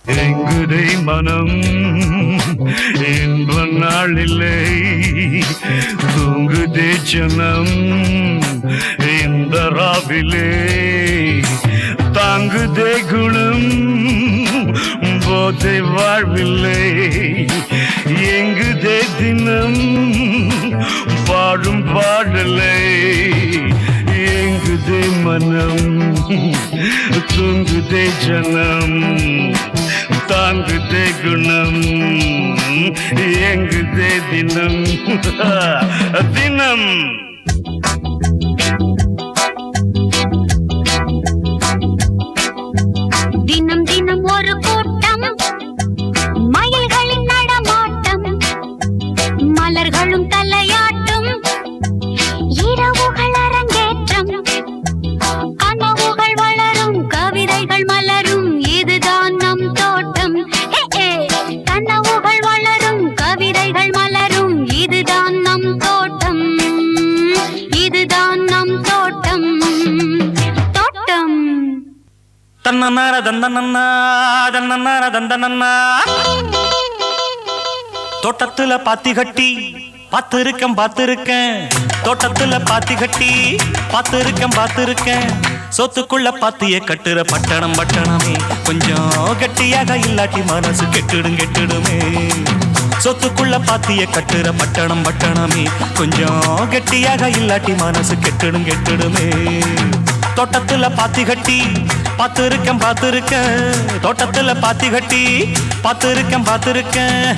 எங்குதை மனம் இன்ப நாளில்லை தூங்குதே ஜனம் இந்த ராவிலே தாங்குதே குணம் போதை வாழ்வில்லை எங்குதே தினம் பாடும் பாடலை எங்குதே மனம் தூங்குதே ஜனம் தாங்குதே குணம் எங்குதே தினம் தினம் தினம் தினம் ஒரு கூட்டம் மயில்களின் நடமாட்டம் மலர்களும் தலையாட்டும் இரவுகள் அரங்கேற்றம் கனவுகள் வளரும் கவிதைகள் மலரும் இதுதான் நம் தோட்டம் கனவுகள் வளரும் கவிதைகள் மலரும் இதுதான் நம் தோட்டம் இதுதான் நம் தோட்டம் தோட்டம் தன்னன்னார தந்தனன்னா தன்னன்னார தந்தனன்னா தோட்டத்துல பாத்தி கட்டி பார்த்திருக்கேன் தோட்டத்துல பாத்தி கட்டி பார்த்திருக்கேன் சொத்துக்குள்ள பாத்திய கட்டுற பட்டணம் பட்டணமே கொஞ்சம் கட்டியாக இல்லாட்டி மனசு கெட்டுடுமே சொத்துக்குள்ள பாத்திய கட்டுற பட்டணம் பட்டணமே கொஞ்சம் கட்டியாக இல்லாட்டி மனசு கெட்டுடுமே தோட்டத்துல பாத்தி கட்டி பார்த்திருக்கேன் தோட்டத்துல பாத்தி கட்டி பார்த்திருக்கேன்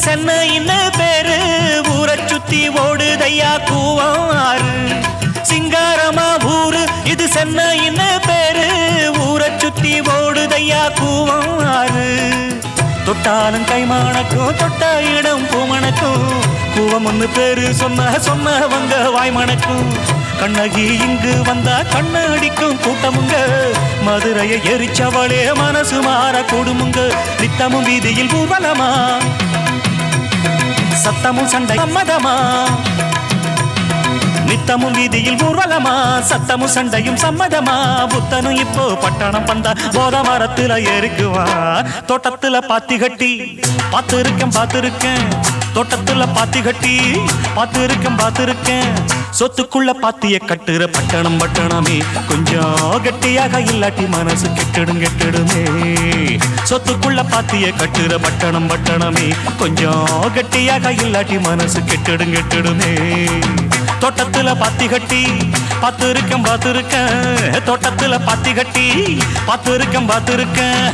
சென்னைன்னு பேரு ஊரை சுத்தி ஓடுதையா கூவாறு சிங்காரமா ஊரு இது சென்னைன்னு பேரு ஊரை சுத்தி ஓடுதையா கூவாறு தொட்டாலும் கைமானக்கும் தொட்ட இடம் பூமணக்கும் கூவம் ஒன்று பேரு சொன்னவங்க வாய்மணக்கும் கண்ணகி இங்கு வந்தா கண்ண அடிக்கும் கூட்டமுங்க மதுரையை எரிச்சவளே மனசு மாற கூடுமுங்க நித்தமும் வீதியில் ஊர்வலமா சத்தமும் சண்டை சம்மதமா நித்தமும் வீதியில் ஊர்வலமா சத்தமும் சண்டையும் சம்மதமா புத்தனும் இப்போ பட்டணம் பந்தா போத மரத்துல ஏறிக்குவா தோட்டத்துல பாத்தி கட்டி பார்த்திருக்கேன் தோட்டத்துல பாத்தி கட்டி பார்த்திருக்கேன் சொத்துக்குள்ள பாத்திய கட்டுற பட்டணம் பட்டணமே கொஞ்சம் கட்டியாக இல்லாட்டி மனசு கெட்டுடுமே சொத்துக்குள்ள பாத்திய கட்டுற பட்டணம் பட்டணமே கொஞ்சம் கட்டியாக இல்லாட்டி மனசு கெட்டுடுமே தோட்டத்துல பாத்தி கட்டி பார்த்திருக்கேன் தோட்டத்துல பாத்தி கட்டி பார்த்திருக்கேன்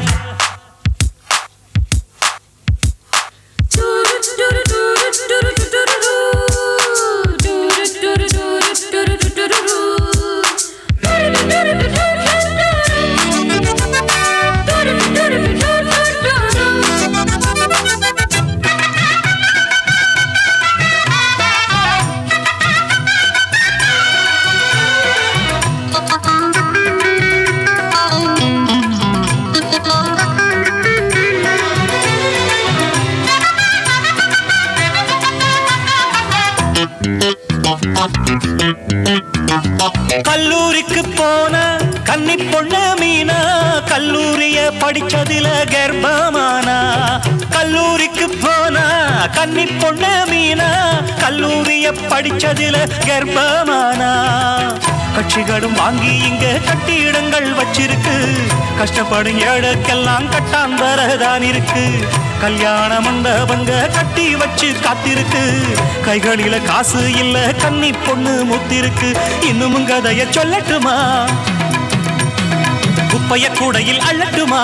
கல்லூரிக்கு போன கன்னி பொண்ணு மீனா கல்லூரிய படிச்சதில கர்ப்பமானா கல்லூரிக்கு போன கன்னி பொண்ணு மீனா கல்லூரிய படிச்சதில கர்ப்பமானா கட்சிகளும் வாங்கி இங்க கட்டிடங்கள் வச்சிருக்கு கஷ்டப்படும் ஏழுக்கெல்லாம் கட்டான் வரதான் இருக்கு கல்யாண மண்டபங்க கட்டி வச்சு காத்திருக்கு கைகளில காசு இல்ல கன்னி பொண்ணு முத்திருக்கு இன்னும் கதைய சொல்லட்டுமா குப்பைய கூடையில் அள்ளட்டுமா